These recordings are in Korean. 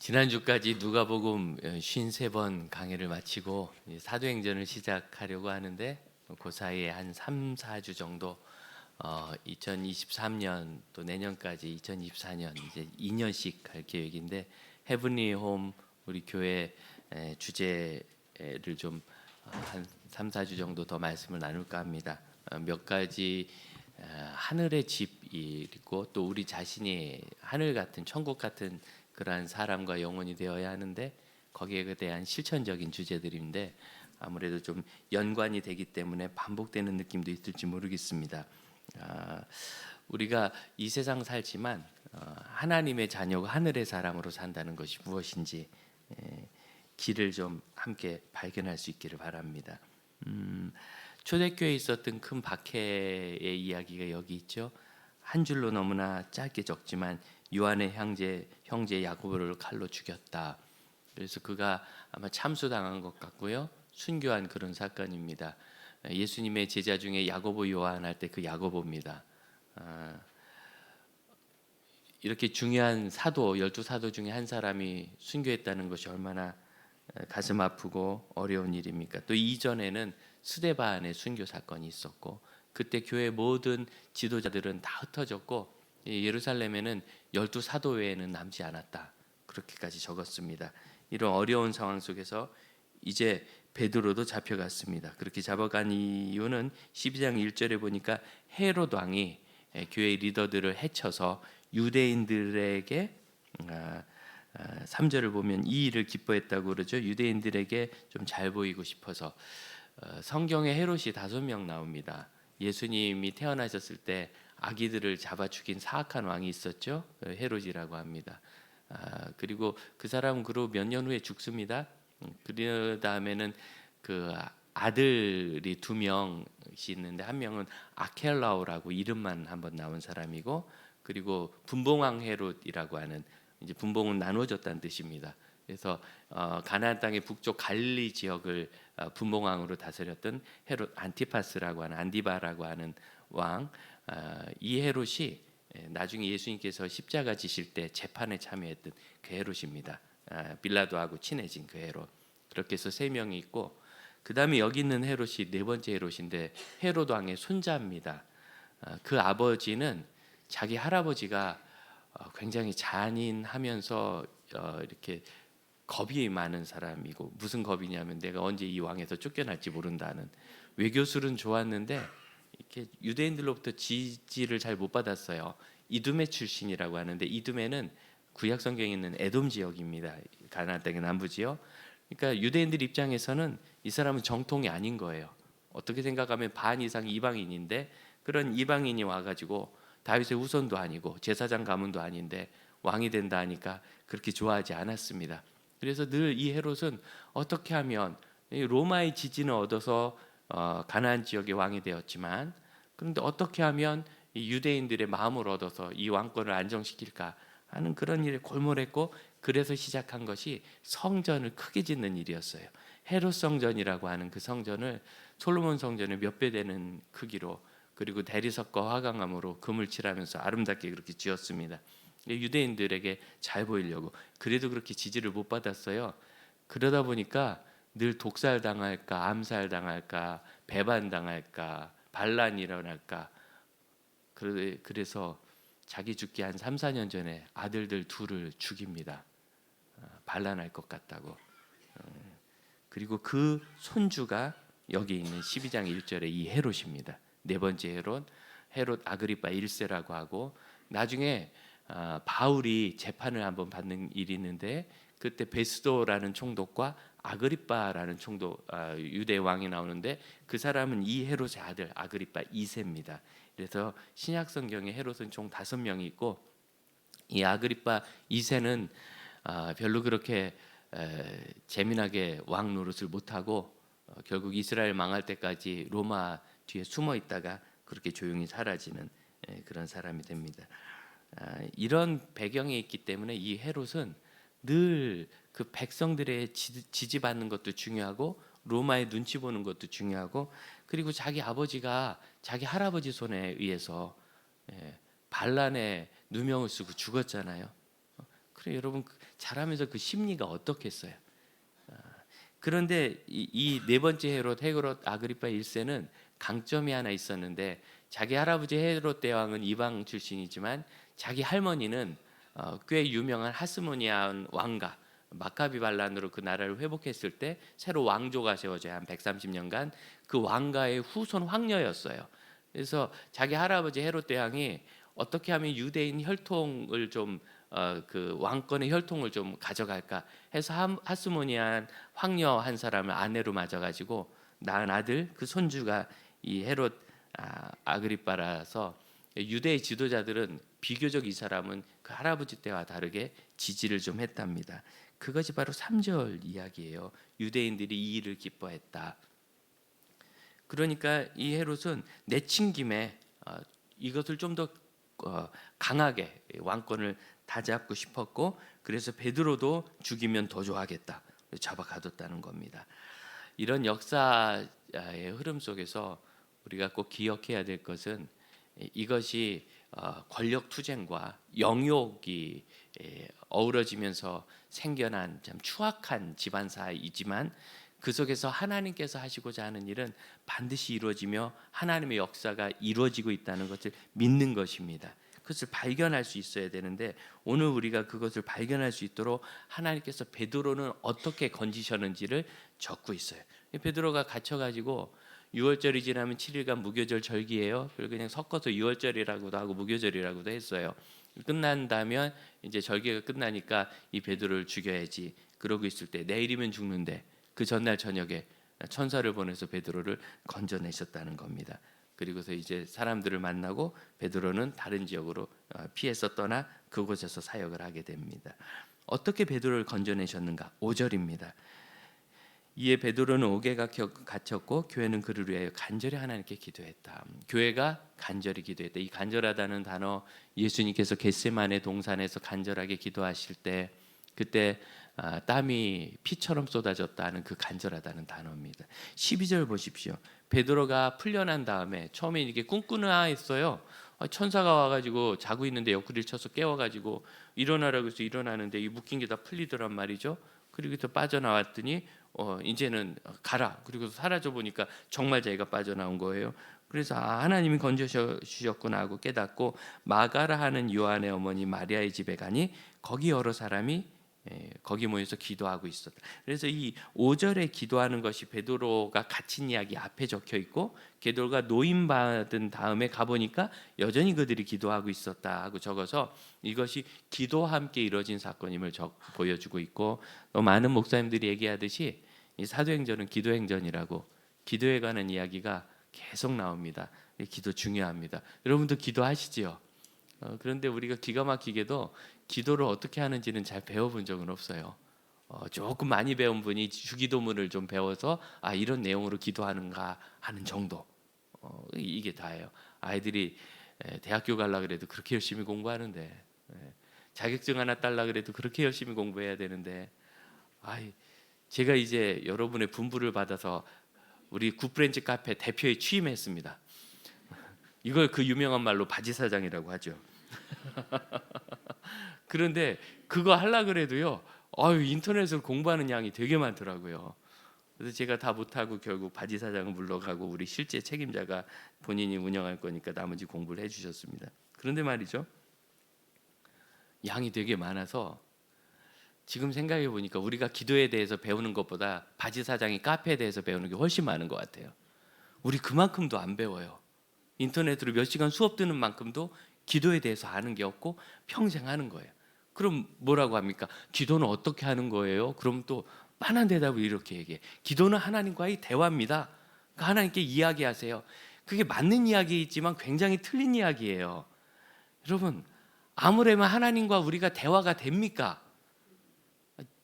지난주까지 누가복음 53번 강해를 마치고 사도행전을 시작하려고 하는데 그 사이에 한 3, 4주 정도 2023년 또 내년까지 2024년 이제 2년씩 갈 계획인데 헤븐리 홈 우리 교회 주제를 좀 한 3, 4주 정도 더 말씀을 나눌까 합니다. 몇 가지 하늘의 집이 있고 또 우리 자신이 하늘 같은 천국 같은 그러한 사람과 영혼이 되어야 하는데 거기에 대한 실천적인 주제들인데 아무래도 좀 연관이 되기 때문에 반복되는 느낌도 있을지 모르겠습니다. 우리가 이 세상 살지만 하나님의 자녀고 하늘의 사람으로 산다는 것이 무엇인지 길을 좀 함께 발견할 수 있기를 바랍니다. 초대교회에 있었던 큰 박해의 이야기가 여기 있죠. 한 줄로 너무나 짧게 적지만 요한의 형제 야고보를 칼로 죽였다. 그래서 그가 아마 참수당한 것 같고요. 순교한 그런 사건입니다. 예수님의 제자 중에 야고보 요한 할 때 그 야고보입니다. 이렇게 중요한 사도 12사도 중에 한 사람이 순교했다는 것이 얼마나 가슴 아프고 어려운 일입니까? 또 이전에는 스데반의 순교 사건이 있었고 그때 교회 모든 지도자들은 다 흩어졌고 예루살렘에는 12사도 외에는 남지 않았다. 그렇게까지 적었습니다. 이런 어려운 상황 속에서 이제 베드로도 잡혀갔습니다. 그렇게 잡아간 이유는 12장 1절에 보니까 헤롯 왕이 교회 리더들을 해쳐서 유대인들에게 3절을 보면 이 일을 기뻐했다고 그러죠. 유대인들에게 좀 잘 보이고 싶어서 성경에 헤롯이 5명 나옵니다. 예수님이 태어나셨을 때 아기들을 잡아 죽인 사악한 왕이 있었죠. 헤롯이라고 합니다. 그리고 그 사람은 그로 몇 년 후에 죽습니다. 그 다음에는 그 아들이 2명이 있는데 한 명은 아켈라오라고 이름만 한번 나온 사람이고 그리고 분봉왕 헤롯이라고 하는 이제 분봉은 나눠졌다는 뜻입니다. 그래서 가나안 땅의 북쪽 갈릴리 지역을 분봉왕으로 다스렸던 헤롯 안티파스라고 하는 안디바라고 하는 왕, 이 헤롯이 나중에 예수님께서 십자가 지실 때 재판에 참여했던 그 헤롯입니다. 빌라도하고 친해진 그 헤롯. 그렇게 해서 3명이 있고 그 다음에 여기 있는 헤롯이 4번째 헤롯인데 헤롯 왕의 손자입니다. 그 아버지는 자기 할아버지가 굉장히 잔인하면서 이렇게 겁이 많은 사람이고 무슨 겁이냐면 내가 언제 이 왕에서 쫓겨날지 모른다는 외교술은 좋았는데 이렇게 유대인들로부터 지지를 잘 못 받았어요. 이두메 출신이라고 하는데 이두메는 구약 성경에 있는 에돔 지역입니다. 가나안 땅의 남부 지역. 그러니까 유대인들 입장에서는 이 사람은 정통이 아닌 거예요. 어떻게 생각하면 반 이상 이방인인데 그런 이방인이 와가지고 다윗의 후손도 아니고 제사장 가문도 아닌데 왕이 된다 하니까 그렇게 좋아하지 않았습니다. 그래서 늘 이 헤롯은 어떻게 하면 로마의 지지는 얻어서 가나안 지역의 왕이 되었지만 그런데 어떻게 하면 이 유대인들의 마음을 얻어서 이 왕권을 안정시킬까 하는 그런 일에 골몰했고 그래서 시작한 것이 성전을 크게 짓는 일이었어요. 헤롯 성전이라고 하는 그 성전을 솔로몬 성전의 몇 배 되는 크기로 그리고 대리석과 화강암으로 금을 칠하면서 아름답게 그렇게 지었습니다. 유대인들에게 잘 보이려고. 그래도 그렇게 지지를 못 받았어요. 그러다 보니까 늘 독살당할까 암살당할까 배반당할까 반란이 일어날까 그래서 자기 죽기 한 3, 4년 전에 아들들 2을 죽입니다. 반란할 것 같다고. 그리고 그 손주가 여기 있는 12장 1절에 이 헤롯입니다. 4번째 헤롯 아그리파 1세라고 하고 나중에 바울이 재판을 한번 받는 일이 있는데 그때 베스도라는 총독과 아그리파라는 총독 유대 왕이 나오는데 그 사람은 이 헤롯의 아들 아그리파 2세입니다. 그래서 신약 성경에 헤롯은 총 5명이 있고 이 아그리파 2세는 별로 그렇게 재미나게 왕 노릇을 못하고 결국 이스라엘 망할 때까지 로마 뒤에 숨어 있다가 그렇게 조용히 사라지는 그런 사람이 됩니다. 이런 배경이 있기 때문에 이 헤롯은 늘 그 백성들의 지지받는 것도 중요하고 로마의 눈치 보는 것도 중요하고 그리고 자기 아버지가 자기 할아버지 손에 의해서 반란에 누명을 쓰고 죽었잖아요. 그래 여러분 자라면서 그 심리가 어떻겠어요? 그런데 이 네 번째 헤롯 아그리파 1세는 강점이 하나 있었는데 자기 할아버지 헤롯 대왕은 이방 출신이지만 자기 할머니는 꽤 유명한 하스모니안 왕가 마카비 반란으로 그 나라를 회복했을 때 새로 왕조가 세워져야 한 130년간 그 왕가의 후손 황녀였어요. 그래서 자기 할아버지 헤롯 대왕이 어떻게 하면 유대인 혈통을 좀 그 왕권의 혈통을 좀 가져갈까 해서 하스모니안 황녀 한 사람을 아내로 맞아가지고 낳은 아들 그 손주가 이 헤롯 아그리빠라서 유대의 지도자들은 비교적 이 사람은 그 할아버지 때와 다르게 지지를 좀 했답니다. 그것이 바로 3절 이야기예요. 유대인들이 이 일을 기뻐했다. 그러니까 이 헤롯은 내친 김에 이것을 좀 더 강하게 왕권을 다잡고 싶었고 그래서 베드로도 죽이면 더 좋아하겠다. 잡아 가뒀다는 겁니다. 이런 역사의 흐름 속에서 우리가 꼭 기억해야 될 것은 이것이 권력 투쟁과 영욕이 어우러지면서 생겨난 참 추악한 집안사이지만 그 속에서 하나님께서 하시고자 하는 일은 반드시 이루어지며 하나님의 역사가 이루어지고 있다는 것을 믿는 것입니다. 그것을 발견할 수 있어야 되는데 오늘 우리가 그것을 발견할 수 있도록 하나님께서 베드로는 어떻게 건지셨는지를 적고 있어요. 베드로가 갇혀가지고 6월절이 지나면 7일간 무교절 절기예요. 그리고 그냥 섞어서 6월절이라고도 하고 무교절이라고도 했어요. 끝난다면 이제 절기가 끝나니까 이 베드로를 죽여야지. 그러고 있을 때 내일이면 죽는데 그 전날 저녁에 천사를 보내서 베드로를 건져내셨다는 겁니다. 그리고서 이제 사람들을 만나고 베드로는 다른 지역으로 피해서 떠나 그곳에서 사역을 하게 됩니다. 어떻게 베드로를 건져내셨는가? 5절입니다. 이에 베드로는 옥에 갇혔고 교회는 그를 위하여 간절히 하나님께 기도했다. 교회가 간절히 기도했다. 이 간절하다는 단어 예수님께서 겟세마네 동산에서 간절하게 기도하실 때 그때 땀이 피처럼 쏟아졌다는 그 간절하다는 단어입니다. 12절 보십시오. 베드로가 풀려난 다음에 처음에 이게 꿈꾸나 했어요. 천사가 와가지고 자고 있는데 옆구리를 쳐서 깨워가지고 일어나라고 해서 일어나는데 이 묶인 게 다 풀리더란 말이죠. 그리고 또 빠져나왔더니 이제는 가라. 그리고 사라져 보니까 정말 자기가 빠져나온 거예요. 그래서 하나님이 건져주셨구나 하고 깨닫고 마가라 하는 요한의 어머니 마리아의 집에 가니 거기 여러 사람이 거기 모여서 기도하고 있었다. 그래서 이 5절에 기도하는 것이 베드로가 갇힌 이야기 앞에 적혀 있고 베드로가 노임받은 다음에 가보니까 여전히 그들이 기도하고 있었다 하고 적어서 이것이 기도와 함께 이루어진 사건임을 보여주고 있고 또 많은 목사님들이 얘기하듯이 이 사도행전은 기도행전이라고 기도에 관한 이야기가 계속 나옵니다. 기도 중요합니다. 여러분도 기도하시지요? 그런데 우리가 기가 막히게도 기도를 어떻게 하는지는 잘 배워본 적은 없어요. 조금 많이 배운 분이 주기도문을 좀 배워서 이런 내용으로 기도하는가 하는 정도. 이게 다예요. 아이들이 대학교 가려 그래도 그렇게 열심히 공부하는데 자격증 하나 딸라 그래도 그렇게 열심히 공부해야 되는데 제가 이제 여러분의 분부를 받아서 우리 굿프렌즈 카페 대표에 취임했습니다. 이걸 그 유명한 말로 바지사장이라고 하죠. 그런데 그거 하려 그래도요. 인터넷으로 공부하는 양이 되게 많더라고요. 그래서 제가 다 못하고 결국 바지사장은 물러가고 우리 실제 책임자가 본인이 운영할 거니까 나머지 공부를 해주셨습니다. 그런데 말이죠. 양이 되게 많아서 지금 생각해 보니까 우리가 기도에 대해서 배우는 것보다 바지사장이 카페에 대해서 배우는 게 훨씬 많은 것 같아요. 우리 그만큼도 안 배워요. 인터넷으로 몇 시간 수업 듣는 만큼도 기도에 대해서 아는 게 없고 평생 하는 거예요. 그럼 뭐라고 합니까? 기도는 어떻게 하는 거예요? 그럼 또 빤한 대답을 이렇게 얘기해. 기도는 하나님과의 대화입니다. 그러니까 하나님께 이야기하세요. 그게 맞는 이야기이지만 굉장히 틀린 이야기예요. 여러분, 아무래면 하나님과 우리가 대화가 됩니까?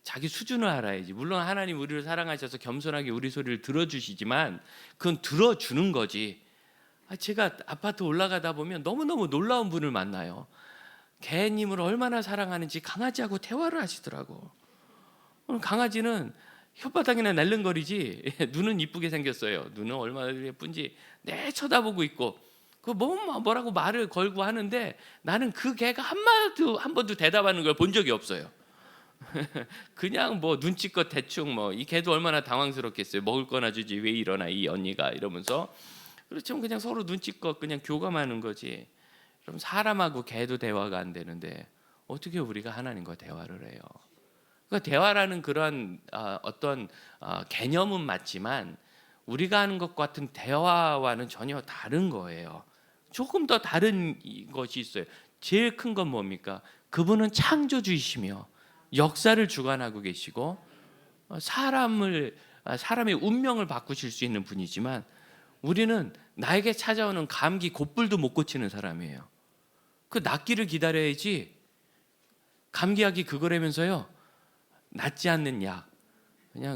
자기 수준을 알아야지. 물론 하나님 우리를 사랑하셔서 겸손하게 우리 소리를 들어주시지만 그건 들어주는 거지. 제가 아파트 올라가다 보면 너무너무 놀라운 분을 만나요. 개님을 얼마나 사랑하는지 강아지하고 대화를 하시더라고. 강아지는 혓바닥이나 날름거리지 눈은 이쁘게 생겼어요. 눈은 얼마나 예쁜지 내 쳐다보고 있고 뭐라고 말을 걸고 하는데 나는 그 개가 한 번도 대답하는 걸 본 적이 없어요. 그냥 뭐 눈치껏 대충 이 개도 얼마나 당황스럽겠어요. 먹을 거나 주지 왜 이러나 이 언니가 이러면서. 그렇지만 그냥 서로 눈치껏 그냥 교감하는 거지. 그럼 사람하고 개도 대화가 안 되는데 어떻게 우리가 하나님과 대화를 해요? 그러니까 대화라는 그런 어떤 개념은 맞지만 우리가 하는 것 같은 대화와는 전혀 다른 거예요. 조금 더 다른 것이 있어요. 제일 큰 건 뭡니까? 그분은 창조주이시며 역사를 주관하고 계시고 사람의 운명을 바꾸실 수 있는 분이지만 우리는 나에게 찾아오는 감기 곧불도 못 고치는 사람이에요. 그 낫기를 기다려야지. 감기약이 그거라면서요. 낫지 않는 약.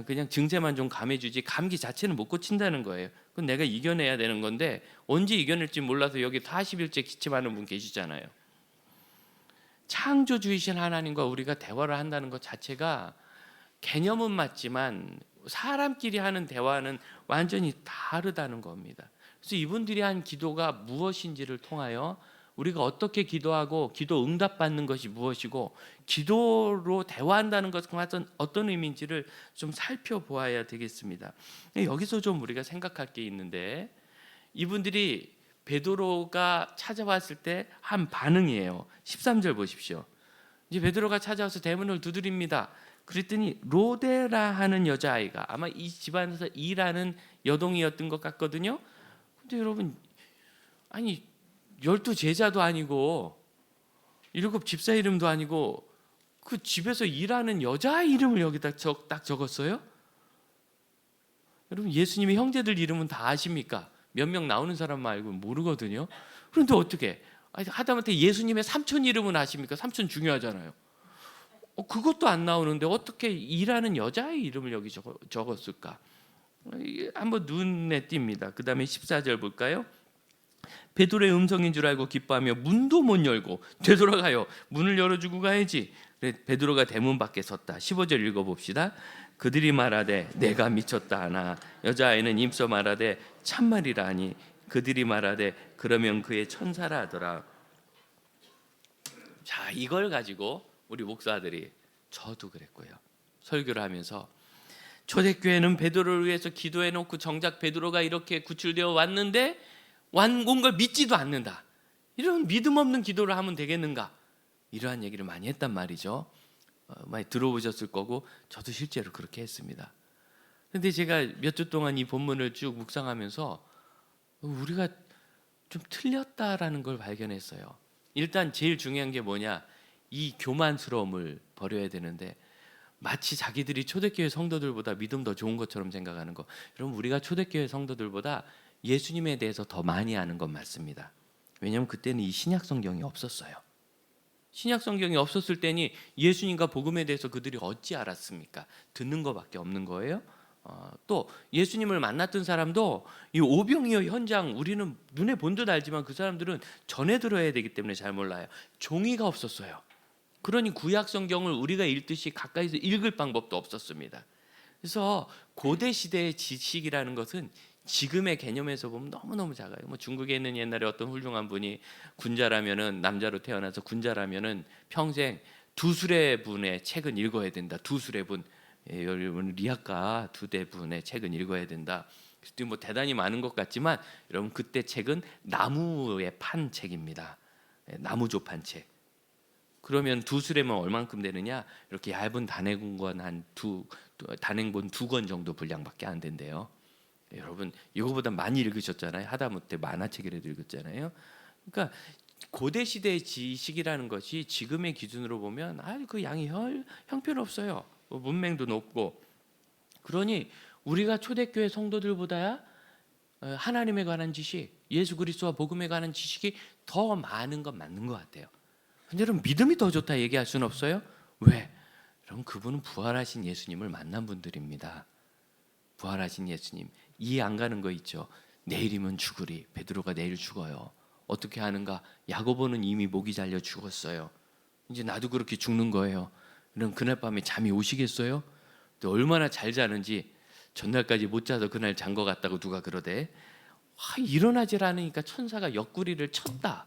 그냥 증세만 좀 감해주지 감기 자체는 못 고친다는 거예요. 그건 내가 이겨내야 되는 건데 언제 이겨낼지 몰라서 여기 40일째 기침하는 분 계시잖아요. 창조주이신 하나님과 우리가 대화를 한다는 것 자체가 개념은 맞지만 사람끼리 하는 대화는 완전히 다르다는 겁니다. 그래서 이분들이 한 기도가 무엇인지를 통하여 우리가 어떻게 기도하고 기도 응답받는 것이 무엇이고 기도로 대화한다는 것은 어떤 의미인지를 좀 살펴보아야 되겠습니다. 여기서 좀 우리가 생각할 게 있는데 이분들이 베드로가 찾아왔을 때 한 반응이에요. 13절 보십시오. 이제 베드로가 찾아와서 대문을 두드립니다. 그랬더니 로데라 하는 여자아이가 아마 이 집안에서 일하는 여동이었던 것 같거든요. 근데 여러분 아니 12 제자도 아니고 7 집사 이름도 아니고 그 집에서 일하는 여자 이름을 여기다 딱 적었어요? 여러분 예수님의 형제들 이름은 다 아십니까? 몇 명 나오는 사람 말고 모르거든요. 그런데 어떻게 하다못해 예수님의 삼촌 이름은 아십니까? 삼촌 중요하잖아요. 그것도 안 나오는데 어떻게 일하는 여자의 이름을 여기 적었을까? 한번 눈에 띕니다. 그 다음에 14절 볼까요? 베드로의 음성인 줄 알고 기뻐하며 문도 못 열고 되돌아가요. 문을 열어주고 가야지. 베드로가 대문 밖에 섰다. 15절 읽어봅시다. 그들이 말하되 내가 미쳤다 하나 여자아이는 힘써 말하되 참말이라 하니 그들이 말하되 그러면 그의 천사라 하더라. 자, 이걸 가지고 우리 목사들이 저도 그랬고요. 설교를 하면서 초대교회는 베드로를 위해서 기도해 놓고 정작 베드로가 이렇게 구출되어 왔는데 온 걸 믿지도 않는다. 이런 믿음 없는 기도를 하면 되겠는가? 이러한 얘기를 많이 했단 말이죠. 많이 들어보셨을 거고 저도 실제로 그렇게 했습니다. 그런데 제가 몇 주 동안 이 본문을 쭉 묵상하면서 우리가 좀 틀렸다라는 걸 발견했어요. 일단 제일 중요한 게 뭐냐? 이 교만스러움을 버려야 되는데 마치 자기들이 초대교회 성도들보다 믿음 더 좋은 것처럼 생각하는 거. 여러분 우리가 초대교회 성도들보다 예수님에 대해서 더 많이 아는 건 맞습니다. 왜냐하면 그때는 이 신약 성경이 없었어요. 신약 성경이 없었을 때니 예수님과 복음에 대해서 그들이 어찌 알았습니까? 듣는 것밖에 없는 거예요. 또 예수님을 만났던 사람도 이 오병이어 현장 우리는 눈에 본 듯 알지만 그 사람들은 전해 들어야 되기 때문에 잘 몰라요. 종이가 없었어요. 그러니 구약 성경을 우리가 읽듯이 가까이서 읽을 방법도 없었습니다. 그래서 고대 시대의 지식이라는 것은 지금의 개념에서 보면 너무너무 작아요. 중국에 있는 옛날에 어떤 훌륭한 분이 군자라면은 남자로 태어나서 군자라면은 평생 두수레분의 책은 읽어야 된다. 두수레분, 여러분 리학가 두대분의 책은 읽어야 된다. 그때 대단히 많은 것 같지만 여러분 그때 책은 나무에 판 책입니다. 나무조 판 책. 그러면 두수레면 얼만큼 되느냐? 이렇게 얇은 단행본 단행본 2권 정도 분량밖에 안 된대요. 여러분 이거보다 많이 읽으셨잖아요. 하다못해 만화책이라도 읽었잖아요. 그러니까 고대 시대의 지식이라는 것이 지금의 기준으로 보면 그 양이 형편없어요. 문맹도 높고. 그러니 우리가 초대교회 성도들보다야 하나님에 관한 지식, 예수 그리스도와 복음에 관한 지식이 더 많은 건 맞는 것 같아요. 근데 여러분 믿음이 더 좋다 얘기할 수는 없어요. 왜? 그럼 그분은 부활하신 예수님을 만난 분들입니다. 부활하신 예수님. 이해 안 가는 거 있죠. 내일이면 죽으리. 베드로가 내일 죽어요. 어떻게 하는가? 야고보는 이미 목이 잘려 죽었어요. 이제 나도 그렇게 죽는 거예요. 그럼 그날 밤에 잠이 오시겠어요? 또 얼마나 잘 자는지 전날까지 못 자서 그날 잔 거 같다고 누가 그러대. 일어나질 않으니까 천사가 옆구리를 쳤다.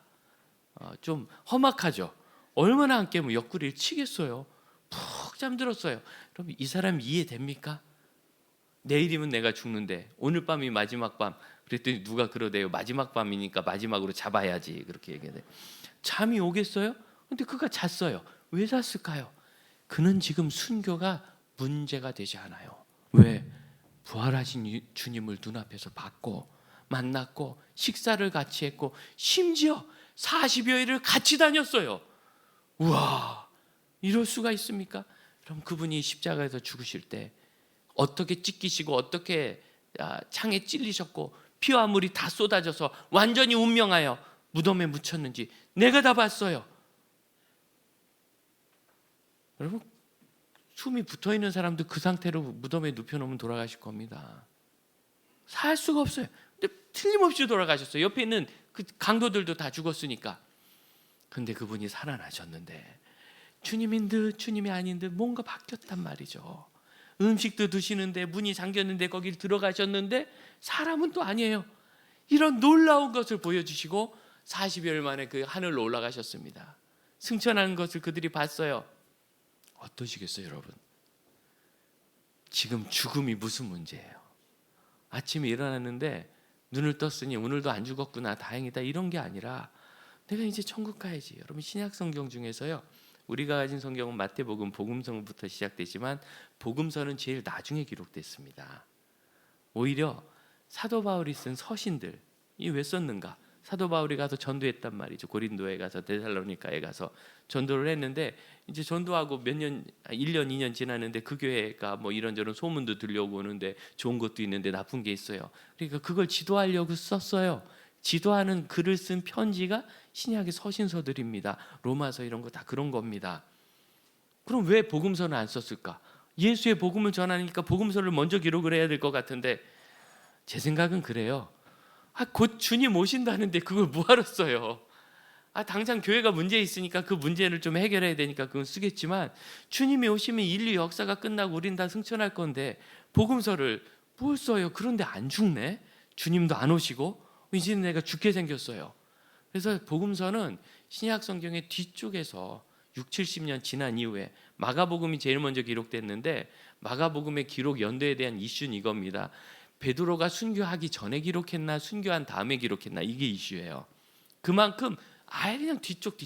좀 험악하죠. 얼마나 안 깨면 옆구리를 치겠어요. 푹 잠들었어요. 그럼 이 사람 이해됩니까? 내일이면 내가 죽는데 오늘 밤이 마지막 밤. 그랬더니 누가 그러대요. 마지막 밤이니까 마지막으로 잡아야지. 그렇게 얘기해. 잠이 오겠어요? 근데 그가 잤어요. 왜 잤을까요? 그는 지금 순교가 문제가 되지 않아요. 왜? 부활하신 주님을 눈앞에서 봤고 만났고 식사를 같이 했고 심지어 40여일을 같이 다녔어요. 우와, 이럴 수가 있습니까? 그럼 그분이 십자가에서 죽으실 때 어떻게 찢기시고 어떻게 창에 찔리셨고 피와 물이 다 쏟아져서 완전히 운명하여 무덤에 묻혔는지 내가 다 봤어요. 여러분, 숨이 붙어있는 사람도 그 상태로 무덤에 눕혀놓으면 돌아가실 겁니다. 살 수가 없어요. 근데 틀림없이 돌아가셨어요. 옆에 있는 그 강도들도 다 죽었으니까. 근데 그분이 살아나셨는데 주님인 듯 주님이 아닌 듯 뭔가 바뀌었단 말이죠. 음식도 드시는데 문이 잠겼는데 거길 들어가셨는데 사람은 또 아니에요. 이런 놀라운 것을 보여주시고 40여일 만에 그 하늘로 올라가셨습니다. 승천하는 것을 그들이 봤어요. 어떠시겠어요, 여러분? 지금 죽음이 무슨 문제예요? 아침에 일어났는데 눈을 떴으니 오늘도 안 죽었구나, 다행이다, 이런 게 아니라 내가 이제 천국 가야지. 여러분, 신약 성경 중에서요, 우리가 가진 성경은 마태복음, 복음서부터 시작되지만 복음서는 제일 나중에 기록됐습니다. 오히려 사도 바울이 쓴 서신들이 왜 썼는가? 사도 바울이 가서 전도했단 말이죠. 고린도에 가서 데살로니가에 가서 전도를 했는데 이제 전도하고 몇 년, 1년, 2년 지났는데 그 교회가 뭐 이런저런 소문도 들려오고 오는데 좋은 것도 있는데 나쁜 게 있어요. 그러니까 그걸 지도하려고 썼어요. 지도하는 글을 쓴 편지가 신약의 서신서들입니다. 로마서 이런 거 다 그런 겁니다. 그럼 왜 복음서는 안 썼을까? 예수의 복음을 전하니까 복음서를 먼저 기록을 해야 될 것 같은데 제 생각은 그래요. 곧 주님 오신다는데 그걸 뭐하러 써요? 당장 교회가 문제 있으니까 그 문제를 좀 해결해야 되니까 그건 쓰겠지만 주님이 오시면 인류 역사가 끝나고 우린 다 승천할 건데 복음서를 뭘 써요? 그런데 안 죽네? 주님도 안 오시고 이제 내가 죽게 생겼어요. 그래서 복음서는 신약 성경의 뒤쪽에서 6, 70년 지난 이후에 마가복음이 제일 먼저 기록됐는데 마가복음의 기록 연도에 대한 이슈는 이겁니다. 베드로가 순교하기 전에 기록했나 순교한 다음에 기록했나, 이게 이슈예요. 그만큼 아예 그냥 뒤쪽.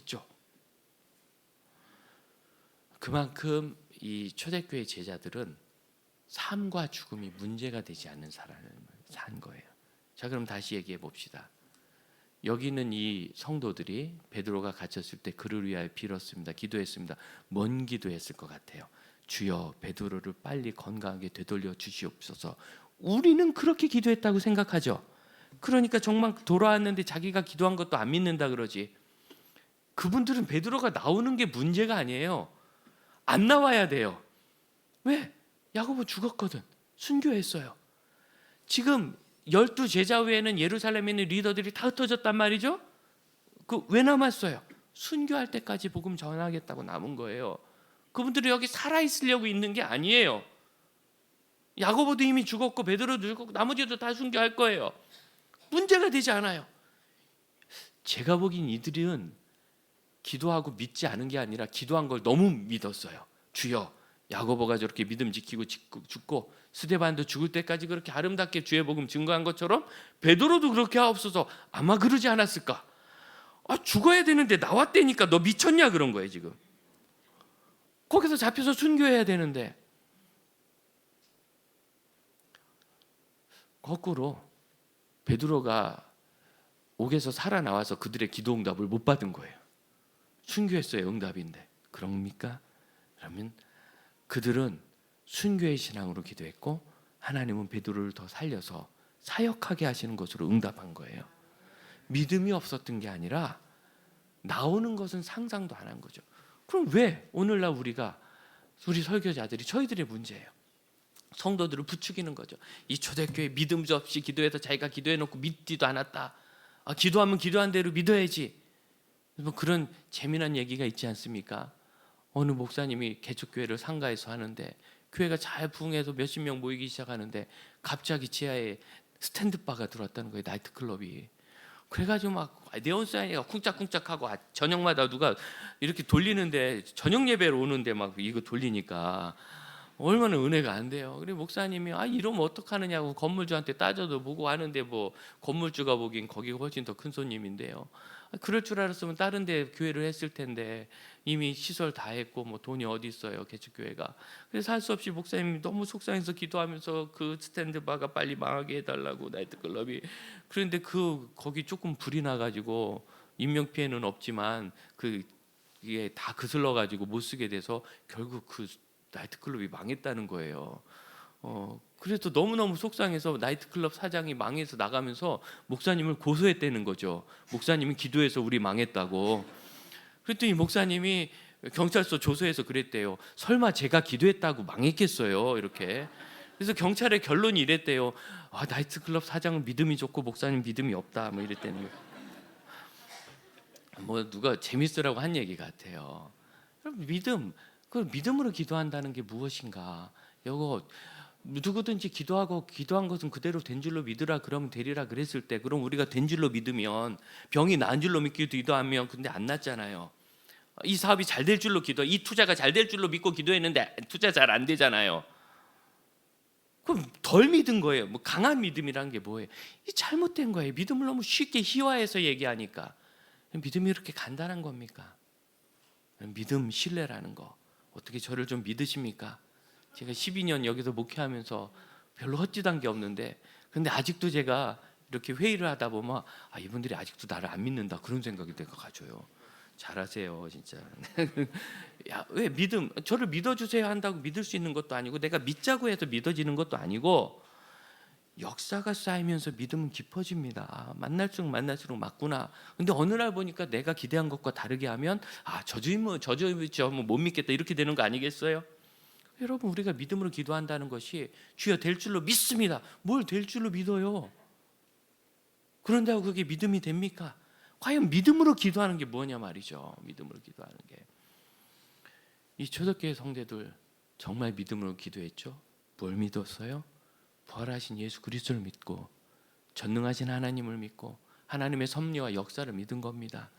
그만큼 이 초대교회 제자들은 삶과 죽음이 문제가 되지 않는 삶을 산 거예요. 자, 그럼 다시 얘기해 봅시다. 여기 있는 이 성도들이 베드로가 갇혔을 때 그를 위하여 빌었습니다. 기도했습니다. 뭔 기도했을 것 같아요? 주여, 베드로를 빨리 건강하게 되돌려 주시옵소서. 우리는 그렇게 기도했다고 생각하죠. 그러니까 정말 돌아왔는데 자기가 기도한 것도 안 믿는다 그러지. 그분들은 베드로가 나오는 게 문제가 아니에요. 안 나와야 돼요. 왜? 야고보 죽었거든. 순교했어요. 지금 12 제자 외에는 예루살렘에 있는 리더들이 다 흩어졌단 말이죠. 왜 남았어요? 순교할 때까지 복음 전하겠다고 남은 거예요. 그분들이 여기 살아있으려고 있는 게 아니에요. 야고보도 이미 죽었고 베드로도 죽었고 나머지도 다 순교할 거예요. 문제가 되지 않아요. 제가 보기엔 이들은 기도하고 믿지 않은 게 아니라 기도한 걸 너무 믿었어요. 주여, 야고보가 저렇게 믿음 지키고 죽고 스데반도 죽을 때까지 그렇게 아름답게 주의 복음 증거한 것처럼 베드로도 그렇게 하옵소서. 아마 그러지 않았을까? 죽어야 되는데 나왔다니까 너 미쳤냐 그런 거예요. 지금 거기서 잡혀서 순교해야 되는데. 거꾸로 베드로가 옥에서 살아나와서 그들의 기도 응답을 못 받은 거예요. 순교했어요. 응답인데. 그럽니까? 그러면 그들은 순교의 신앙으로 기도했고 하나님은 베드로를 더 살려서 사역하게 하시는 것으로 응답한 거예요. 믿음이 없었던 게 아니라 나오는 것은 상상도 안 한 거죠. 그럼 왜 오늘날 우리 설교자들이 저희들의 문제예요. 성도들을 부추기는 거죠. 이 초대교회 믿음도 없이 기도해서 자기가 기도해놓고 믿지도 않았다. 기도하면 기도한 대로 믿어야지. 뭐 그런 재미난 얘기가 있지 않습니까? 어느 목사님이 개척교회를 상가에서 하는데 교회가 잘 부흥해서 몇십 명 모이기 시작하는데 갑자기 지하에 스탠드바가 들어왔다는 거예요. 나이트클럽이. 그래가지고 막 네온사인이가 쿵짝쿵짝하고 저녁마다 누가 이렇게 돌리는데, 저녁 예배로 오는데 막 이거 돌리니까 얼마나 은혜가 안 돼요. 그리고 목사님이 이러면 어떡하느냐고 건물주한테 따져도 보고 하는데, 뭐 건물주가 보기엔 거기가 훨씬 더 큰 손님인데요. 그럴 줄 알았으면 다른 데 교회를 했을 텐데, 이미 시설 다 했고 뭐 돈이 어디 있어요, 개척교회가. 그래서 할 수 없이 목사님이 너무 속상해서 기도하면서 그 스탠드바가 빨리 망하게 해달라고, 나이트클럽이. 그런데 거기 조금 불이 나가지고 인명 피해는 없지만 이게 다 그슬러 가지고 못 쓰게 돼서 결국 그 나이트클럽이 망했다는 거예요. 그래서 너무너무 속상해서 나이트클럽 사장이 망해서 나가면서 목사님을 고소했다는 거죠. 목사님이 기도해서 우리 망했다고. 그랬더니 목사님이 경찰서 조서해서 그랬대요. 설마 제가 기도했다고 망했겠어요? 이렇게. 그래서 경찰의 결론이 이랬대요. 나이트클럽 사장은 믿음이 좋고 목사님 믿음이 없다, 뭐 이랬다는 거예요. 뭐 누가 재밌으라고 한 얘기 같아요. 그럼 그 믿음으로 기도한다는 게 무엇인가? 이거 누구든지 기도한 것은 그대로 된 줄로 믿으라 그러면 되리라 그랬을 때, 그럼 우리가 된 줄로 믿으면, 병이 나은 줄로 믿고 기도하면 근데 안 낫잖아요. 이 사업이 잘 될 줄로 이 투자가 잘 될 줄로 믿고 기도했는데 투자 잘 안 되잖아요. 그럼 덜 믿은 거예요. 뭐 강한 믿음이란 게 뭐예요? 이 잘못된 거예요. 믿음을 너무 쉽게 희화해서 얘기하니까. 믿음이 이렇게 간단한 겁니까? 믿음, 신뢰라는 거. 어떻게 저를 좀 믿으십니까? 제가 12년 여기서 목회하면서 별로 헛짓한 게 없는데, 근데 아직도 제가 이렇게 회의를 하다 보면 이분들이 아직도 나를 안 믿는다, 그런 생각이 내가 가져요. 잘하세요 진짜. 왜 저를 믿어주세요 한다고 믿을 수 있는 것도 아니고, 내가 믿자고 해서 믿어지는 것도 아니고, 역사가 쌓이면서 믿음은 깊어집니다. 만날수록 맞구나. 근데 어느 날 보니까 내가 기대한 것과 다르게 하면 저 주임은 못 믿겠다, 이렇게 되는 거 아니겠어요? 여러분, 우리가 믿음으로 기도한다는 것이 주여 될 줄로 믿습니다. 뭘 될 줄로 믿어요? 그런다고 그게 믿음이 됩니까? 과연 믿음으로 기도하는 게 뭐냐 말이죠. 믿음으로 기도하는 게. 이 초대교회 성도들 정말 믿음으로 기도했죠? 뭘 믿었어요? 부활하신 예수 그리스도를 믿고 전능하신 하나님을 믿고 하나님의 섭리와 역사를 믿은 겁니다.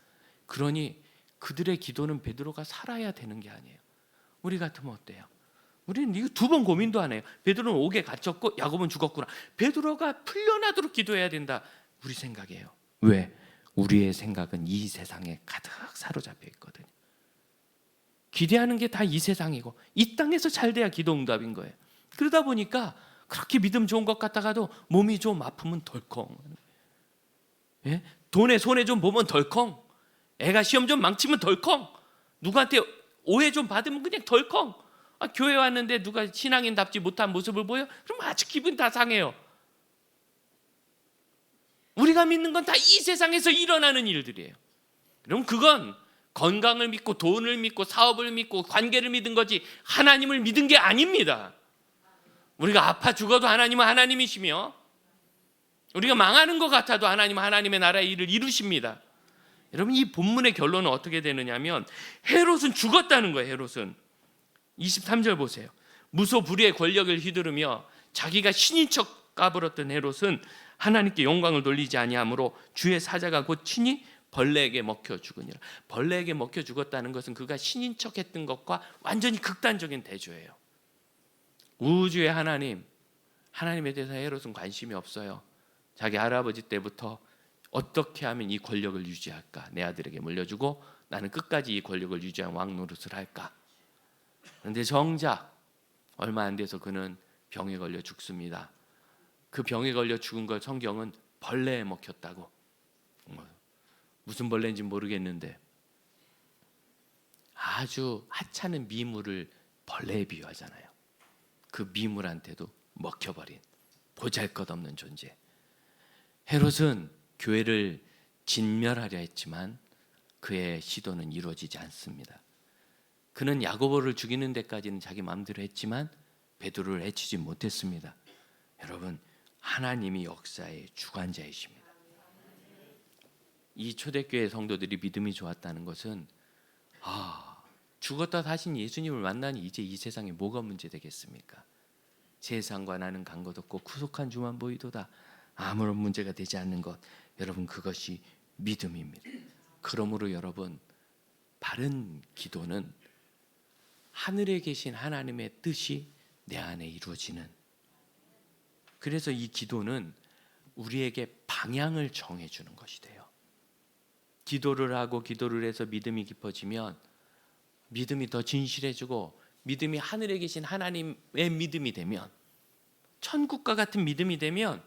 그러니 그들의 기도는 베드로가 살아야 되는 게 아니에요. 우리 같으면 어때요? 우리는 이거 2번 고민도 안 해요. 베드로는 옥에 갇혔고 야곱은 죽었구나. 베드로가 풀려나도록 기도해야 된다, 우리 생각이에요. 왜? 우리의 생각은 이 세상에 가득 사로잡혀 있거든요. 기대하는 게 다 이 세상이고 이 땅에서 잘 돼야 기도 응답인 거예요. 그러다 보니까 그렇게 믿음 좋은 것 같다가도 몸이 좀 아프면 덜컹, 예? 돈에 손에 좀 보면 덜컹, 애가 시험 좀 망치면 덜컹, 누구한테 오해 좀 받으면 그냥 덜컹. 교회 왔는데 누가 신앙인답지 못한 모습을 보여? 그럼 아주 기분 다 상해요. 우리가 믿는 건 다 이 세상에서 일어나는 일들이에요. 그럼 그건 건강을 믿고 돈을 믿고 사업을 믿고 관계를 믿은 거지 하나님을 믿은 게 아닙니다. 우리가 아파 죽어도 하나님은 하나님이시며, 우리가 망하는 것 같아도 하나님은 하나님의 나라의 일을 이루십니다. 여러분, 이 본문의 결론은 어떻게 되느냐면 헤롯은 죽었다는 거예요. 헤롯은 23절 보세요. 무소불위의 권력을 휘두르며 자기가 신인 척 까불었던 헤롯은 하나님께 영광을 돌리지 아니하므로 주의 사자가 곧 친히 벌레에게 먹혀 죽으니라. 벌레에게 먹혀 죽었다는 것은 그가 신인 척했던 것과 완전히 극단적인 대조예요. 우주의 하나님에 대해서 헤롯은 관심이 없어요. 자기 할아버지 때부터 어떻게 하면 이 권력을 유지할까, 내 아들에게 물려주고 나는 끝까지 이 권력을 유지한 왕 노릇을 할까. 그런데 정작 얼마 안 돼서 그는 병에 걸려 죽습니다. 그 병에 걸려 죽은 걸 성경은 벌레에 먹혔다고, 무슨 벌레인지 모르겠는데 아주 하찮은 미물을 벌레에 비유하잖아요. 그 미물한테도 먹혀버린 보잘것없는 존재. 헤롯은 교회를 진멸하려 했지만 그의 시도는 이루어지지 않습니다. 그는 야고보를 죽이는 데까지는 자기 마음대로 했지만 베드로를 해치지 못했습니다. 여러분, 하나님이 역사의 주관자이십니다. 이 초대교회 성도들이 믿음이 좋았다는 것은 죽었다 사신 예수님을 만나니 이제 이 세상에 뭐가 문제 되겠습니까? 세상과 나는 간 것 없고 구속한 주만 보이도다. 아무런 문제가 되지 않는 것, 여러분 그것이 믿음입니다. 그러므로 여러분, 바른 기도는 하늘에 계신 하나님의 뜻이 내 안에 이루어지는, 그래서 이 기도는 우리에게 방향을 정해주는 것이 돼요. 기도를 하고 기도를 해서 믿음이 깊어지면 믿음이 더 진실해지고, 믿음이 하늘에 계신 하나님의 믿음이 되면, 천국과 같은 믿음이 되면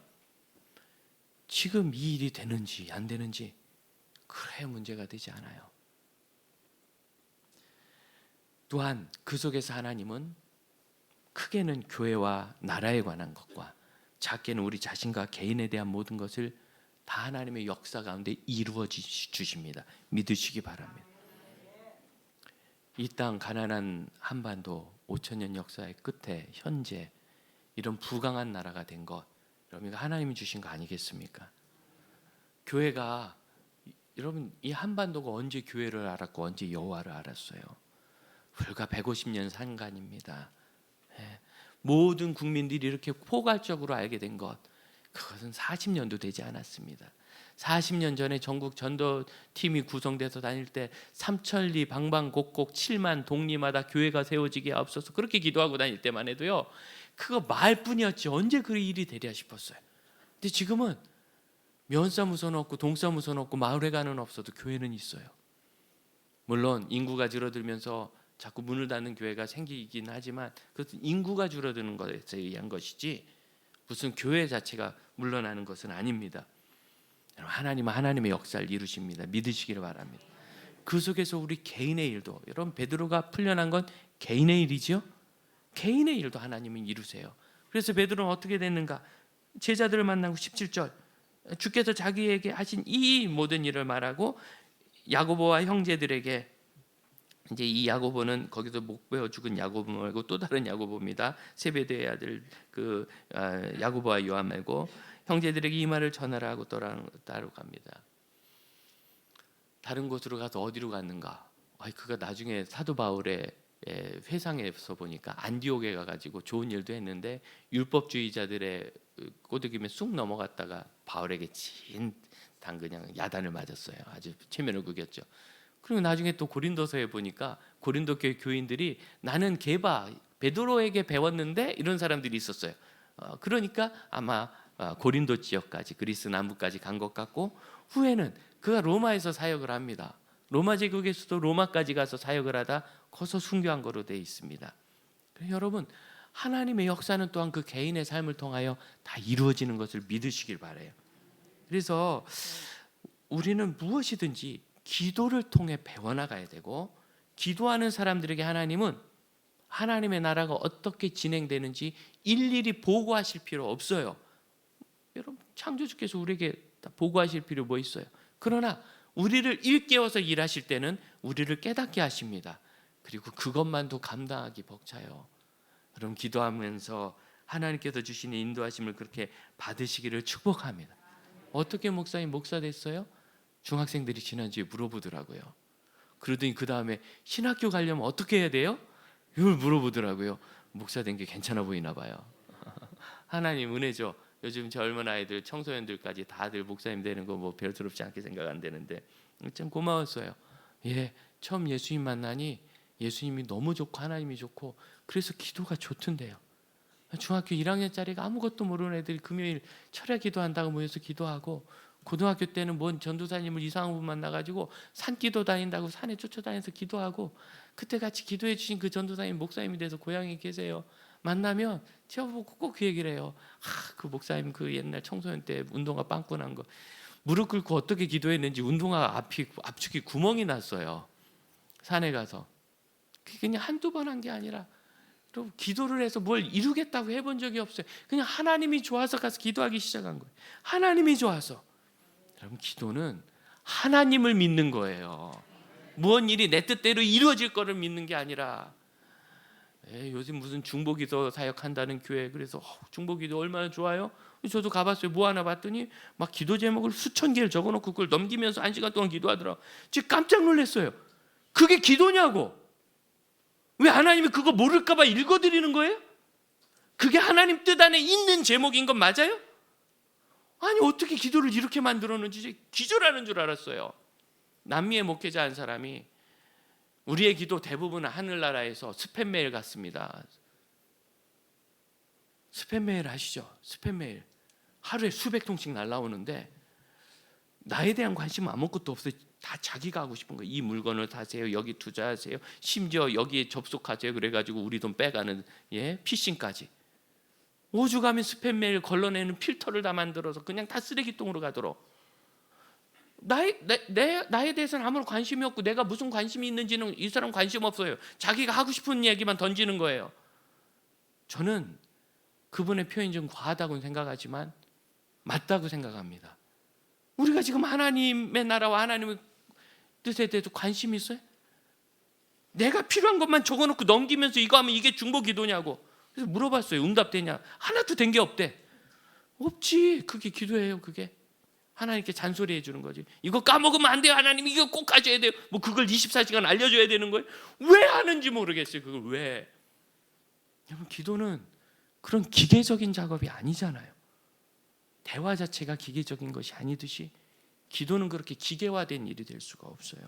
지금 이 일이 되는지 안 되는지 그래 문제가 되지 않아요. 또한 그 속에서 하나님은 크게는 교회와 나라에 관한 것과 작게는 우리 자신과 개인에 대한 모든 것을 다 하나님의 역사 가운데 이루어 주십니다. 믿으시기 바랍니다. 이 땅 가난한 한반도 5,000년 역사의 끝에 현재 이런 부강한 나라가 된 것, 여러분 하나님이 주신 거 아니겠습니까? 교회가, 여러분 이 한반도가 언제 교회를 알았고 언제 여호와를 알았어요? 불과 150년 상간입니다. 모든 국민들이 이렇게 포괄적으로 알게 된 것, 그것은 40년도 되지 않았습니다. 40년 전에 전국 전도팀이 구성돼서 다닐 때 삼천리 방방곡곡 7만 동리마다 교회가 세워지게 하옵소서 그렇게 기도하고 다닐 때만 해도요, 그거 말뿐이었지 언제 그 일이 되랴 싶었어요. 근데 지금은 면사무소는 없고 동사무소는 없고 마을회관은 없어도 교회는 있어요. 물론 인구가 줄어들면서 자꾸 문을 닫는 교회가 생기긴 하지만 그것은 인구가 줄어드는 것에 의한 것이지 무슨 교회 자체가 물러나는 것은 아닙니다. 하나님은 하나님의 역사를 이루십니다. 믿으시기를 바랍니다. 그 속에서 우리 개인의 일도, 여러분 베드로가 풀려난 건 개인의 일이죠. 개인의 일도 하나님은 이루세요. 그래서 베드로는 어떻게 됐는가? 제자들을 만나고 17절, 주께서 자기에게 하신 이 모든 일을 말하고 야고보와 형제들에게, 이제 이 야고보는 거기서 목 베어 죽은 야고보 말고 또 다른 야고보입니다. 세베대의 아들 그 야고보와 요한 말고, 형제들에게 이 말을 전하라 하고 따로 갑니다. 다른 곳으로 가서 어디로 갔는가? 그가 나중에 사도 바울의 회상에서 보니까 안디옥에 가가지고 좋은 일도 했는데 율법주의자들의 꼬드김에 쑥 넘어갔다가 바울에게 그냥 야단을 맞았어요. 아주 체면을 구겼죠. 그리고 나중에 또 고린도서에 보니까 고린도 교회 교인들이 나는 베드로에게 배웠는데 이런 사람들이 있었어요. 그러니까 아마 고린도 지역까지, 그리스 남부까지 간 것 같고, 후에는 그가 로마에서 사역을 합니다. 로마 제국의 수도 로마까지 가서 사역을 하다 거기서 순교한 거로 되어 있습니다. 여러분, 하나님의 역사는 또한 그 개인의 삶을 통하여 다 이루어지는 것을 믿으시길 바라요. 그래서 우리는 무엇이든지 기도를 통해 배워나가야 되고, 기도하는 사람들에게 하나님은 하나님의 나라가 어떻게 진행되는지 일일이 보고하실 필요 없어요. 여러분, 창조주께서 우리에게 다 보고하실 필요 뭐 있어요? 그러나 우리를 일깨워서 일하실 때는 우리를 깨닫게 하십니다. 그리고 그것만도 감당하기 벅차요. 여러분, 기도하면서 하나님께서 주시는 인도하심을 그렇게 받으시기를 축복합니다. 어떻게 목사님 목사 됐어요? 중학생들이 지난주에 물어보더라고요. 그러더니 그 다음에 신학교 가려면 어떻게 해야 돼요? 이걸 물어보더라고요. 목사 된 게 괜찮아 보이나 봐요. 하나님 은혜죠. 요즘 젊은 아이들, 청소년들까지 다들 목사님 되는 거 뭐 별스럽지 않게 생각 안 되는데 참 고마웠어요. 처음 예수님 만나니 예수님이 너무 좋고 하나님이 좋고 그래서 기도가 좋던데요. 중학교 1학년짜리가 아무것도 모르는 애들이 금요일 철야 기도한다고 모여서 기도하고, 고등학교 때는 뭔 전도사님을 이상한 분 만나가지고 산기도 다닌다고 산에 쫓아다니면서 기도하고, 그때 같이 기도해 주신 그 전도사님 목사님이 돼서 고향에 계세요. 만나면 저보고 꼭 그 얘기를 해요. 그 목사님 그 옛날 청소년 때 운동화 빵꾸 난 거 무릎 꿇고 어떻게 기도했는지 운동화 압축이 구멍이 났어요. 산에 가서. 그냥 한두 번 한 게 아니라 여러분, 기도를 해서 뭘 이루겠다고 해본 적이 없어요. 그냥 하나님이 좋아서 가서 기도하기 시작한 거예요. 하나님이 좋아서. 여러분, 기도는 하나님을 믿는 거예요. 무언 일이 내 뜻대로 이루어질 거를 믿는 게 아니라, 요즘 무슨 중보기도 사역한다는 교회, 그래서 중보기도 얼마나 좋아요? 저도 가봤어요. 뭐 하나 봤더니 막 기도 제목을 수천 개를 적어놓고 그걸 넘기면서 1시간 동안 기도하더라고요. 지금 깜짝 놀랐어요. 그게 기도냐고. 왜 하나님이 그거 모를까 봐 읽어드리는 거예요? 그게 하나님 뜻 안에 있는 제목인 건 맞아요? 아니 어떻게 기도를 이렇게 만들었는지 기절하는 줄 알았어요. 남미의 목회자 한 사람이 우리의 기도 대부분은 하늘나라에서 스팸 메일 같습니다. 스팸 메일 아시죠? 스팸 메일 하루에 수백 통씩 날라오는데 나에 대한 관심은 아무것도 없어요. 다 자기가 하고 싶은 거예요. 이 물건을 사세요. 여기 투자하세요. 심지어 여기에 접속하세요. 그래가지고 우리 돈 빼가는 피싱까지. 오죽하면 스팸 메일 걸러내는 필터를 다 만들어서 그냥 다 쓰레기통으로 가도록. 나에 대해서는 아무런 관심이 없고 내가 무슨 관심이 있는지는 이 사람 관심 없어요. 자기가 하고 싶은 얘기만 던지는 거예요. 저는 그분의 표현이 좀 과하다고 생각하지만 맞다고 생각합니다. 우리가 지금 하나님의 나라와 하나님의 뜻에 대해서 관심이 있어요? 내가 필요한 것만 적어놓고 넘기면서 이거 하면 이게 중보 기도냐고. 그래서 물어봤어요. 응답되냐? 하나도 된 게 없대. 없지. 그게 기도예요. 그게 하나님께 잔소리해 주는 거지. 이거 까먹으면 안 돼요. 하나님 이거 꼭 가져야 돼요. 뭐 그걸 24시간 알려줘야 되는 거예요. 왜 하는지 모르겠어요. 그걸 왜. 여러분 기도는 그런 기계적인 작업이 아니잖아요. 대화 자체가 기계적인 것이 아니듯이 기도는 그렇게 기계화된 일이 될 수가 없어요.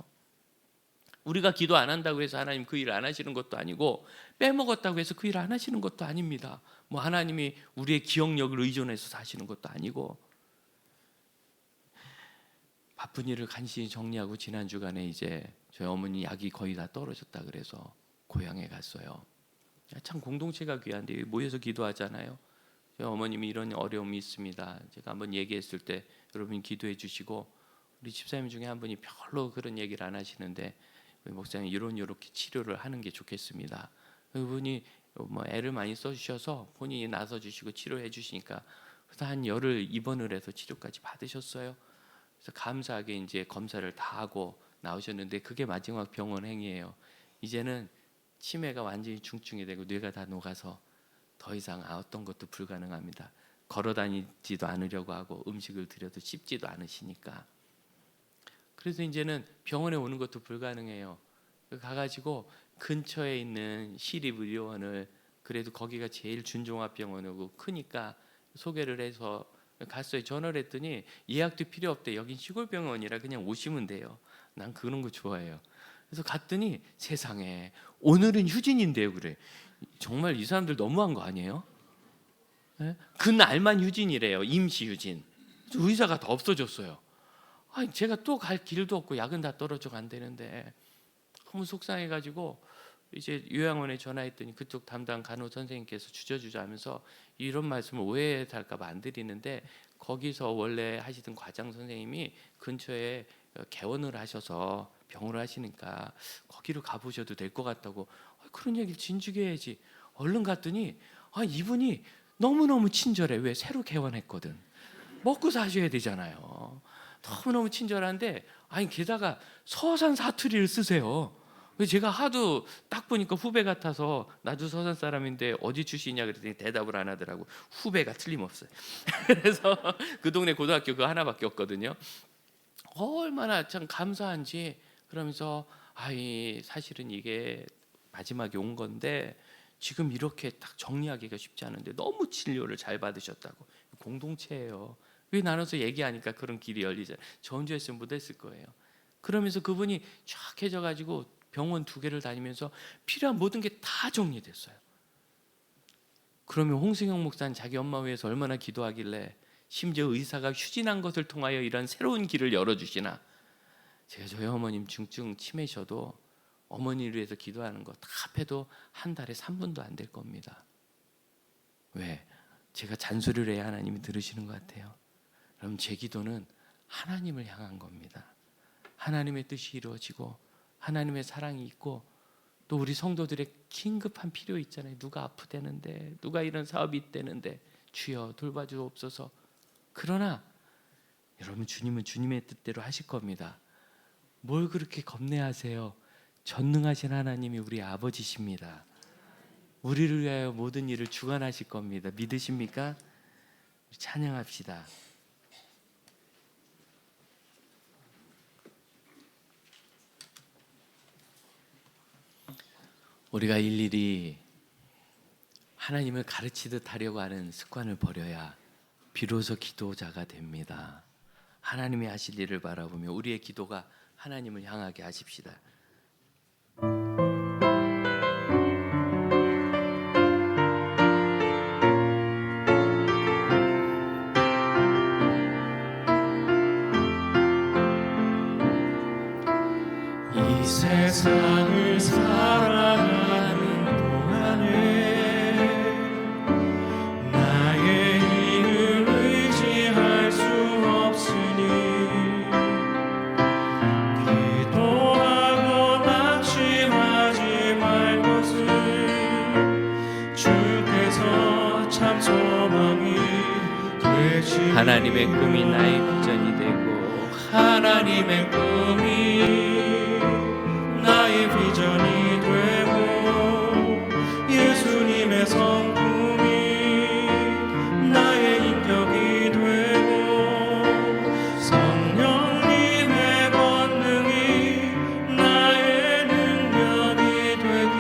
우리가 기도 안 한다고 해서 하나님 그 일을 안 하시는 것도 아니고 빼먹었다고 해서 그 일을 안 하시는 것도 아닙니다. 뭐 하나님이 우리의 기억력을 의존해서 사시는 것도 아니고. 바쁜 일을 간신히 정리하고 지난 주간에 이제 저희 어머니 약이 거의 다 떨어졌다 그래서 고향에 갔어요. 참 공동체가 귀한데 모여서 기도하잖아요. 저희 어머님이 이런 어려움이 있습니다. 제가 한번 얘기했을 때 여러분이 기도해 주시고 우리 집사님 중에 한 분이 별로 그런 얘기를 안 하시는데 목사님 이렇게 치료를 하는 게 좋겠습니다. 그분이 뭐 애를 많이 써주셔서 본인이 나서 주시고 치료해 주시니까 그래서 한 열흘 입원을 해서 치료까지 받으셨어요. 그래서 감사하게 이제 검사를 다 하고 나오셨는데 그게 마지막 병원 행위예요. 이제는 치매가 완전히 중증이 되고 뇌가 다 녹아서 더 이상 어떤 것도 불가능합니다. 걸어다니지도 않으려고 하고 음식을 드려도 씹지도 않으시니까. 그래서 이제는 병원에 오는 것도 불가능해요. 가가지고 근처에 있는 시립의료원을 그래도 거기가 제일 준종합병원이고 크니까 소개를 해서 갔어요. 전화를 했더니 예약도 필요 없대. 여긴 시골병원이라 그냥 오시면 돼요. 난 그런 거 좋아해요. 그래서 갔더니 세상에 오늘은 휴진인데요. 그래. 정말 이 사람들 너무한 거 아니에요? 네? 그날만 휴진이래요. 임시 휴진. 의사가 다 없어졌어요. 아니, 제가 또 갈 길도 없고 약은 다 떨어져 간다는데 너무 속상해가지고 이제 요양원에 전화했더니 그쪽 담당 간호 선생님께서 주저주저 하면서 이런 말씀을 오해할까 봐 안 드리는데 거기서 원래 하시던 과장 선생님이 근처에 개원을 하셔서 병을 하시니까 거기로 가보셔도 될 것 같다고. 그런 얘기를 진즉에 해야지. 얼른 갔더니 이분이 너무너무 친절해. 왜? 새로 개원했거든. 먹고 사셔야 되잖아요. 너무너무 친절한데 게다가 서산 사투리를 쓰세요. 제가 하도 딱 보니까 후배 같아서 나도 서산 사람인데 어디 출신이냐 그랬더니 대답을 안 하더라고. 후배가 틀림없어요. 그래서 그 동네 고등학교 그 하나밖에 없거든요. 얼마나 참 감사한지. 그러면서 사실은 이게 마지막에 온 건데 지금 이렇게 딱 정리하기가 쉽지 않은데 너무 진료를 잘 받으셨다고. 공동체예요. 왜 나눠서 얘기하니까 그런 길이 열리잖아요. 전주했으면 못했을 거예요. 그러면서 그분이 쫙 해져가지고 병원 2개를 다니면서 필요한 모든 게 다 정리됐어요. 그러면 홍승영 목사는 자기 엄마 위해서 얼마나 기도하길래 심지어 의사가 휴진한 것을 통하여 이런 새로운 길을 열어주시나. 제가 저희 어머님 중증 치매셔도 어머니를 위해서 기도하는 거 다 합해도 한 달에 3분도 안 될 겁니다. 왜? 제가 잔소리를 해야 하나님이 들으시는 것 같아요. 그럼 제 기도는 하나님을 향한 겁니다. 하나님의 뜻이 이루어지고 하나님의 사랑이 있고 또 우리 성도들의 긴급한 필요 있잖아요. 누가 아프다는데 누가 이런 사업이 있다는데 주여 돌봐주옵소서. 그러나 여러분 주님은 주님의 뜻대로 하실 겁니다. 뭘 그렇게 겁내하세요? 전능하신 하나님이 우리 아버지십니다. 우리를 위하여 모든 일을 주관하실 겁니다. 믿으십니까? 찬양합시다. 우리가 일일이 하나님을 가르치듯 하려고 하는 습관을 버려야 비로소 기도자가 됩니다. 하나님이 하실 일을 바라보며 우리의 기도가 하나님을 향하게 하십시다. 이 세상을 살아가는 동안에 나의 힘을 의지할 수 없으니 기도하고 낙심하지 말 것을 주께서 참 소망이 되시니 하나님의 꿈이 나의 비전이 되고 하나님의 꿈이 나의 비전이 되고 예수님의 성품이 나의 인격이 되고 성령님의 권능이 나의 능력이 되길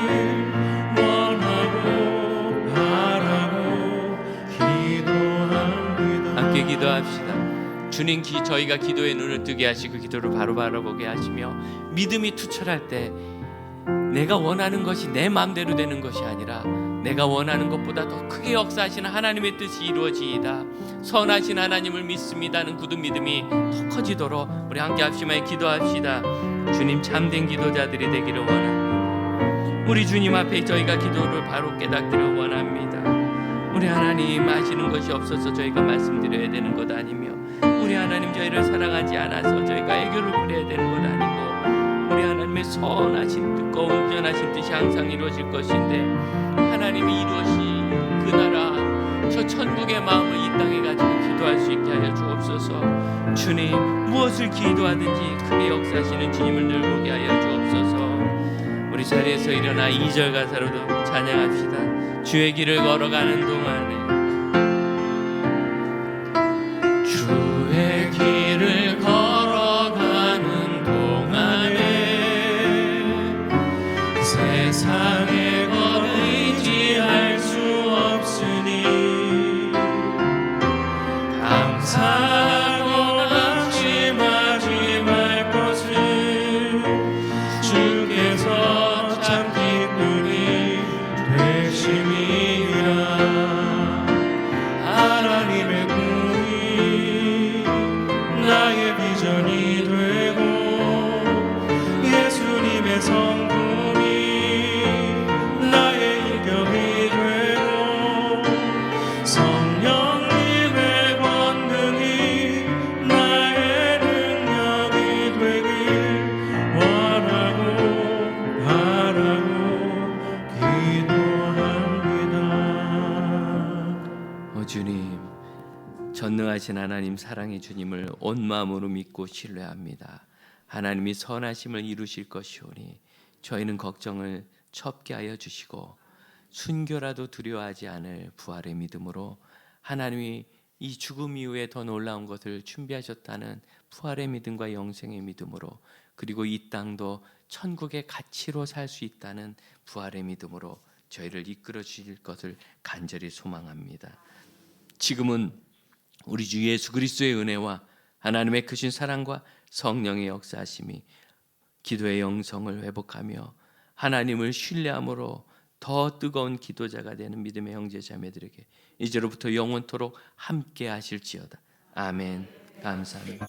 원하고 바라고 기도합니다. 함께 기도합시다. 주님, 저희가 기도의 눈을 뜨게 하시고 기도를 바로 바라보게 하시며 믿음이 투철할 때 내가 원하는 것이 내 마음대로 되는 것이 아니라 내가 원하는 것보다 더 크게 역사하시는 하나님의 뜻이 이루어지이다, 선하신 하나님을 믿습니다는 굳은 믿음이 더 커지도록 우리 함께 합심하여 기도합시다. 주님, 참된 기도자들이 되기를 원합니다. 우리 주님 앞에 저희가 기도를 바로 깨닫기를 원합니다. 우리 하나님 아시는 것이 없어서 저희가 말씀드려야 되는 것 아니며 우리 하나님 저희를 사랑하지 않아서 저희가 애교를 부려야 되는 것 아니고 우리 하나님의 선하신 뜻과 온전하신 뜻이 항상 이루어질 것인데 하나님이 이루어진 그 나라 저 천국의 마음을 이 땅에 가지고 기도할 수 있게 하여 주옵소서. 주님, 무엇을 기도하든지 크게 역사하시는 주님을 늘 보게 하여 주옵소서. 우리 자리에서 일어나 2절 가사로도 찬양합시다. 주의 길을 걸어가는 동안에 주의 길을 걸어가는 동안에 세상에 것 의지할 수 없으니 감사하고 낙심하지 말 것을 주께서 참 기쁨이 되심이라. 하나님의 꿈이 나의 비전이 되고 예수님의 성품이 나의 인격이 되고 성령님의 권능이 나의 능력이 되길 원하고 바라고 기도합니다. 주님, 전능하신 하나님, 사랑의 주님을 온 마음으로 믿고 신뢰합니다. 하나님이 선하심을 이루실 것이오니 저희는 걱정을 첩게 하여 주시고 순교라도 두려워하지 않을 부활의 믿음으로 하나님이 이 죽음 이후에 더 놀라운 것을 준비하셨다는 부활의 믿음과 영생의 믿음으로, 그리고 이 땅도 천국의 가치로 살 수 있다는 부활의 믿음으로 저희를 이끌어 주실 것을 간절히 소망합니다. 지금은 우리 주 예수 그리스도의 은혜와 하나님의 크신 사랑과 성령의 역사하심이 기도의 영성을 회복하며 하나님을 신뢰함으로 더 뜨거운 기도자가 되는 믿음의 형제 자매들에게 이제로부터 영원토록 함께 하실지어다. 아멘. 감사합니다.